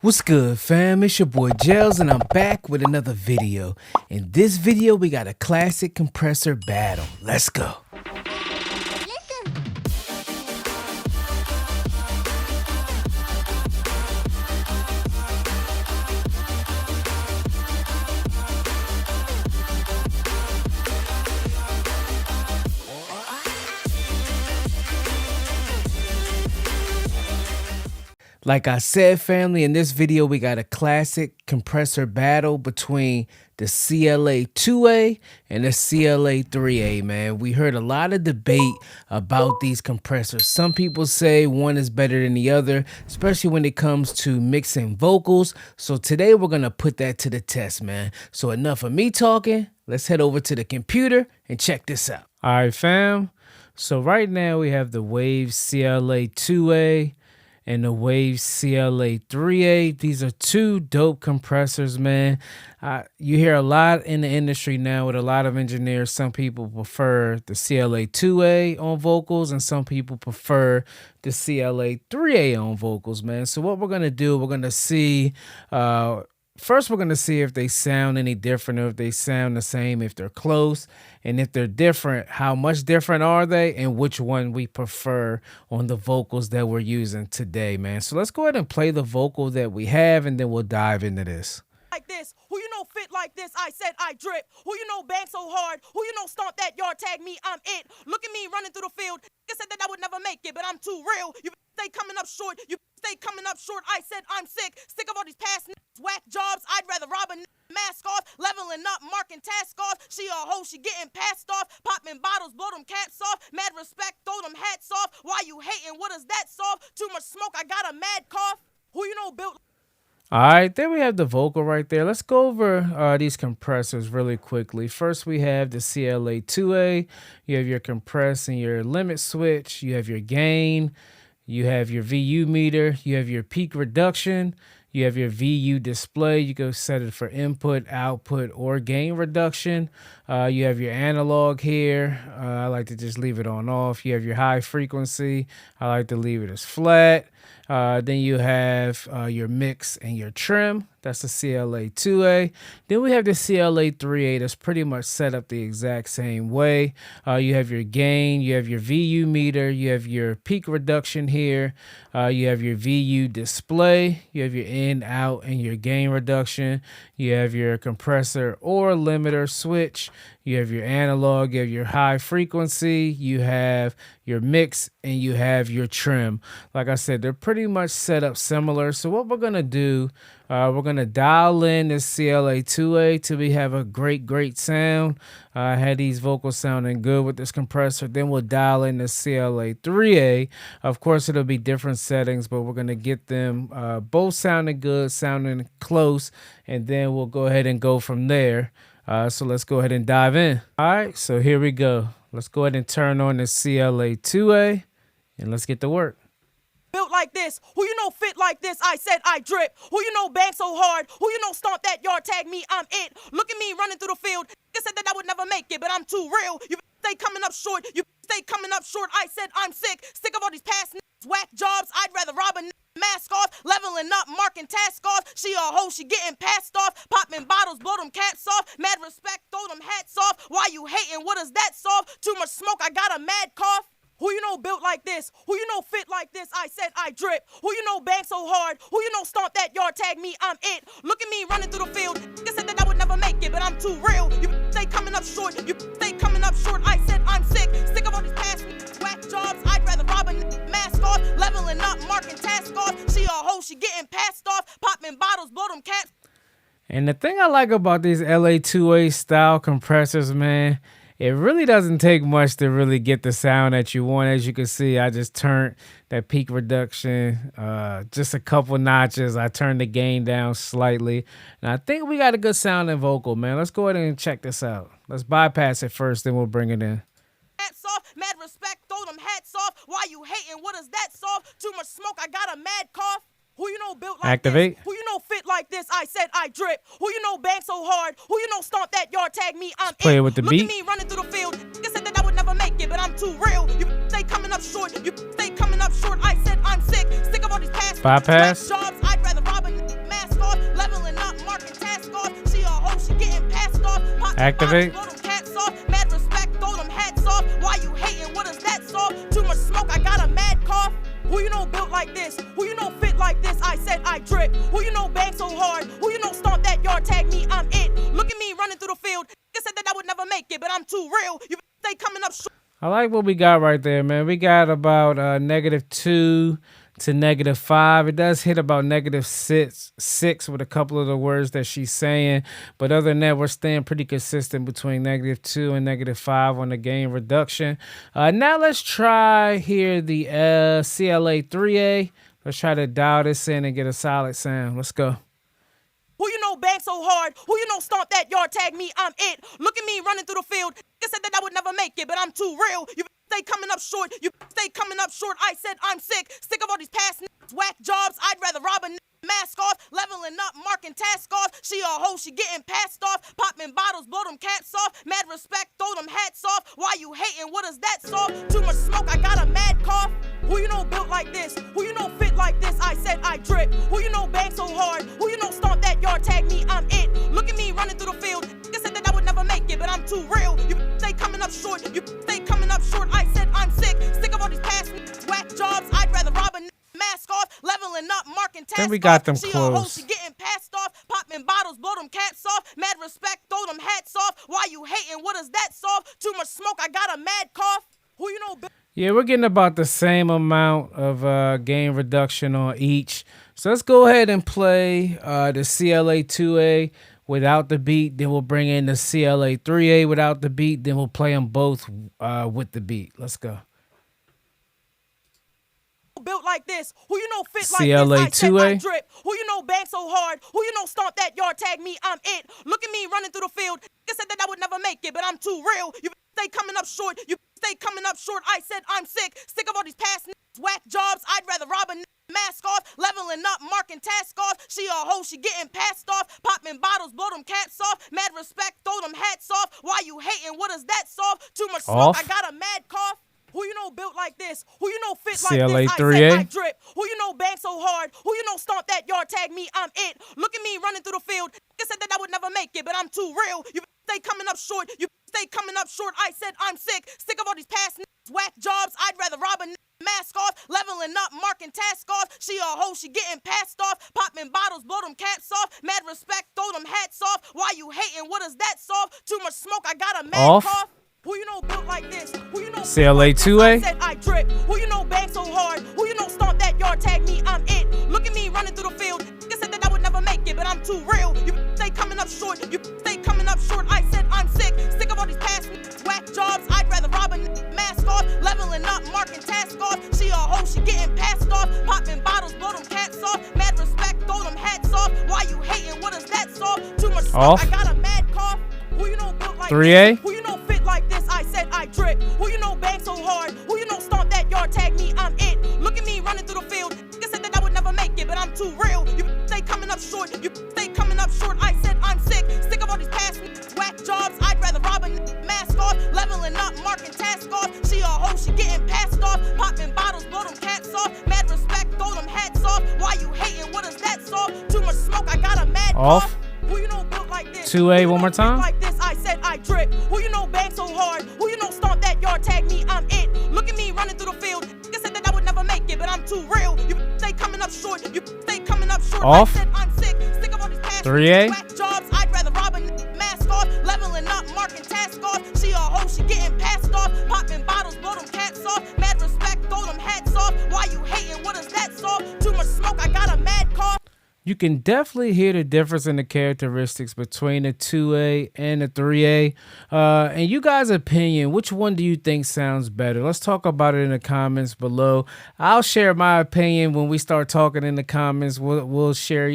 What's good, fam? It's your boy Gels and I'm back with another video. In this video we got a classic compressor battle. Let's go. Like I said, family, in this video we got a classic compressor battle between the CLA 2A and the CLA 3A, man. We heard a lot of debate about these compressors. Some people say one is better than the other, especially when it comes to mixing vocals. So today we're going to put that to the test, man. So enough of me talking. Let's head over to the computer and check this out. All right, fam. So right now we have the Wave CLA 2A and the Wave CLA 3A. These are two dope compressors, man. You hear a lot in the industry now with a lot of engineers. Some people prefer the CLA 2A on vocals and some people prefer the CLA 3A on vocals, man. So what we're going to do, we're going to see... First, we're going to see if they sound any different or if they sound the same, if they're close. And if they're different, how much different are they and which one we prefer on the vocals that we're using today, man. So let's go ahead and play the vocal that we have and then we'll dive into this. Like this, who you know fit like this, I said I drip. Who you know bang so hard, who you know stomp that yard, tag me, I'm it. Look at me running through the field. I said that I would never make it, but I'm too real. You stay coming up short, you stay coming up short. I said I'm sick of all these past whack jobs. I'd rather rob a mask off, leveling up, marking task off. She a hoe, she getting passed off, popping bottles, blow them caps off. Mad respect, throw them hats off. Why you hating? What does that solve? Too much smoke, I got a mad cough. Who you know built. All right, there we have the vocal right there. Let's go over these compressors really quickly. First, we have the CLA 2A. You have your compress and your limit switch. You have your gain. You have your VU meter. You have your peak reduction. You have your VU display. You go set it for input, output, or gain reduction. You have your analog here. I like to just leave it on off. You have your high frequency. I like to leave it as flat. Then you have your mix and your trim. That's the CLA 2A. Then we have the CLA 3A that's pretty much set up the exact same way. You have your gain, you have your VU meter, you have your peak reduction here, you have your VU display, you have your in, out, and your gain reduction. You have your compressor or limiter switch. You have your analog, you have your high frequency, you have your mix, and you have your trim. Like I said, they're pretty much set up similar. So what we're going to do, we're going to dial in this CLA 2A till we have a great sound. I had these vocals sounding good with this compressor. Then we'll dial in the CLA 3A. Of course, it'll be different settings, but we're going to get them both sounding good, sounding close, and then we'll go ahead and go from there. So let's go ahead and dive in. All right, so here we go. Let's go ahead and turn on the CLA 2A and let's get to work. Built like this, who you know fit like this, I said I drip. Who you know bang so hard, who you know stomp that yard, tag me, I'm it. Look at me running through the field. I said that I would never make it, but I'm too real. You stay coming up short, you stay coming up short. I said I'm sick of all these past whack jobs. I'd rather rob a mask off, leveling up, marking task off. She a hoe, she getting passed off, popping bottles, blow them caps off. Mad respect, throw them hats off. Why you hating? What does that solve? Too much smoke, I got a mad cough. Who you know built like this, who you know fit like this, I said I drip. Who you know bang so hard, who you know stomp that yard, tag me, I'm it. Look at me running through the field. I said that I would never make it, but I'm too real. You stay coming up short, you stay coming up short. I said I'm sick of all these past whack jobs. I'd rather rob a mask off, leveling up, marking task off. She a hoe, she getting passed off, popping bottles, blow them caps. And the thing I like about these LA2A style compressors, man, it really doesn't take much to really get the sound that you want. As you can see, I just turned that peak reduction just a couple notches. I turned the gain down slightly. And I think we got a good sounding vocal, man. Let's go ahead and check this out. Let's bypass it first, then we'll bring it in. Hats off, mad respect, throw them hats off. Why you hating? What does that solve? Too much smoke, I got a mad cough. Who you know built like Activate. This? Who you know fit like this? I said I drip. Who you know bang so hard? Who you know stomp that yard, tag me, I'm play it. it with the Look beat. at me running through the field. I said that I would never make it, but I'm too real. You stay coming up short, you stay coming up short. I said I'm sick of all these past bypass. jobs. I'd rather rob a Activate. Blow them caps off. Mad respect, throw them hats off. Why you hating? What does that solve? Too much smoke, I got a mad cough. Who you know built like this? Who you know fit like this? I said I drip. Who you know bang so hard? Who you know stomp that yard? Tag me, I'm it. Look at me running through the field. Nigga said that I would never make it, but I'm too real. You stay coming up short. I like what we got right there, man. We got about -2 to -5. It does hit about -6 with a couple of the words that she's saying. But other than that, we're staying pretty consistent between -2 and -5 on the gain reduction. Now let's try here the CLA 3A. Let's try to dial this in and get a solid sound. Let's go. Who you know bang so hard? Who you know stomp that yard? Tag me, I'm it. Look at me running through the field. Nigga said that I would never make it, but I'm too real. You stay coming up short. You stay coming up short. I said I'm sick. Sick of all these past niggas, whack jobs. I'd rather rob a mask off. Leveling up, marking task off. She a hoe, she getting passed off. Popping bottles, blow them caps off. Mad respect, throw them hats off. Why you hating? What does that solve? Too much smoke, I got a mad cough. Who you know built like this? Who you know fit like this? I said I drip. Who you know bang so hard? Who you know stomp that yard? Tag me, I'm it. Look at me running through the field. Nigga said that I would never make it, but I'm too real. You stay coming up short. You stay coming up short. I said I'm sick. Sick of all these past whack jobs. I'd rather rob a mask off. Leveling up, marking task Then we got them She a hoe, close. she getting passed off. Popping bottles, blow them caps off. Mad respect, throw them hats off. Why you hating? What does that solve? Too much smoke, I got a mad cough. Who you know? Yeah, we're getting about the same amount of gain reduction on each. So let's go ahead and play the CLA 2A without the beat. Then we'll bring in the CLA 3A without the beat. Then we'll play them both with the beat. Let's go. Built like this, who you know fit CLA like this? I 2A. said I drip. Who you know bang so hard? Who you know stomp that yard? Tag me, I'm it. Look at me running through the field. Nigga said that I would never make it, but I'm too real. You stay coming up short. You stay coming up short. I said I'm sick. Sick of all these past whack jobs. I'd rather rob a mask off. Leveling up, marking task off. She a hoe, she getting passed off. Popping bottles, blow them caps off. Mad respect, throw them hats off. Why you hating? What does that solve? Too much smoke, I got a mad cough. Who you know built like this? Who you know fit like CLA this? I 3A. said I drip. Who you know bang so hard? Who you know stomp that yard? Tag me, I'm it. Look at me running through the field. Nigga said that I would never make it, but I'm too real. You stay coming up short. You stay coming up short. I said I'm sick. Sick of all these past whack jobs. I'd rather rob a mask off. Leveling up, marking task off. She a hoe, she getting passed off. Popping bottles, blow them caps off. Mad respect, throw them hats off. Why you hating? What does that solve? Too much smoke, I got a mad cough. Who you know built like this? Who you know CLA 2A. I said I drip. Who you know bang so hard? Who you know stomp that yard? Tag me, I'm it. Look at me running through the field. Nigga said that I would never make it, but I'm too real. You stay coming up short. You stay coming up short. I said I'm sick. Sick of all these past whack jobs. I'd rather rob a mask off. Leveling up, marking task off. She a hoe, she getting passed off. Popping bottles, blow them caps off. Mad respect, throw them hats off. Why you hating? What does that solve? Too much smoke, I got a mad cough. Who you know built like 3A. this? Who you know fit like this? I said I drip. Who you know bang so hard? Who you know stomp that yard? Tag me, I'm it. Look at me running through the field. Nigga said that I would never make it, but I'm too real. You stay coming up short. You stay coming up short. I said I'm sick. Sick of all these past whack jobs. I'd rather rob a mask off. Leveling up, marking task off. She a hoe, she getting passed off. Popping bottles, blow them caps off. Mad respect, throw them hats off. Why you hating? What does that solve? Too much smoke, I got a mad cough. Who you know built like this? 2A one more time. Like this, I said I drip. Who you know bang so hard? Who you know stomp that yard? Tag me, I'm it. Look at me running through the field. Nigga said that I would never make it, but I'm too real. You stay coming up short. You stay coming up short. Off. I said I'm sick. Sick of all these past 3A. whack jobs. I'd rather rob a mask off. Leveling up, marking task off. She a hoe, she getting passed off. Popping bottles, blow them caps off. Mad respect, throw them hats off. Why you hating? What does that solve? Too much smoke, I got a mad cough. You can definitely hear the difference in the characteristics between the 2A and the 3A. And you guys' opinion, which one do you think sounds better? Let's talk about it in the comments below. I'll share my opinion when we start talking in the comments. We'll share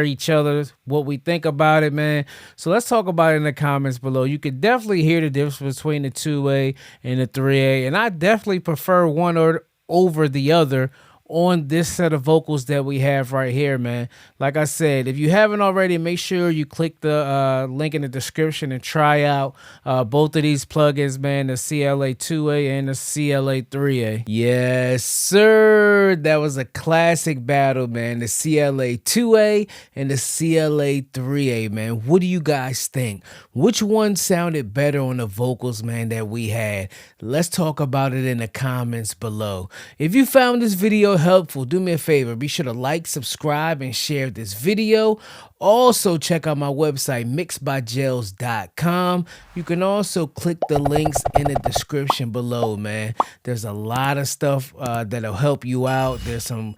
each other what we think about it, man. So let's talk about it in the comments below. You can definitely hear the difference between the 2A and the 3A. And I definitely prefer one over the other on this set of vocals that we have right here, man. Like I said, if you haven't already, make sure you click the link in the description and try out both of these plugins, man, the CLA2A and the CLA3A. Yes, sir. That was a classic battle, man. The CLA2A and the CLA3A, man. What do you guys think? Which one sounded better on the vocals, man, that we had? Let's talk about it in the comments below. If you found this video helpful, do me a favor. Be sure to like, subscribe, and share this video. Also, check out my website, mixedbygels.com. You can also click the links in the description below, man. There's a lot of stuff that'll help you out. There's some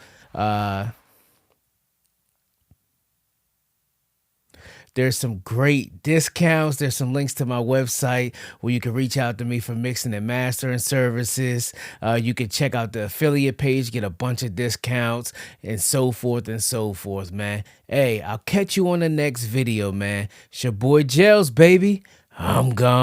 great discounts. There's some links to my website where you can reach out to me for mixing and mastering services. You can check out the affiliate page, get a bunch of discounts, and so forth, man. Hey, I'll catch you on the next video, man. It's your boy Gels, baby. I'm gone.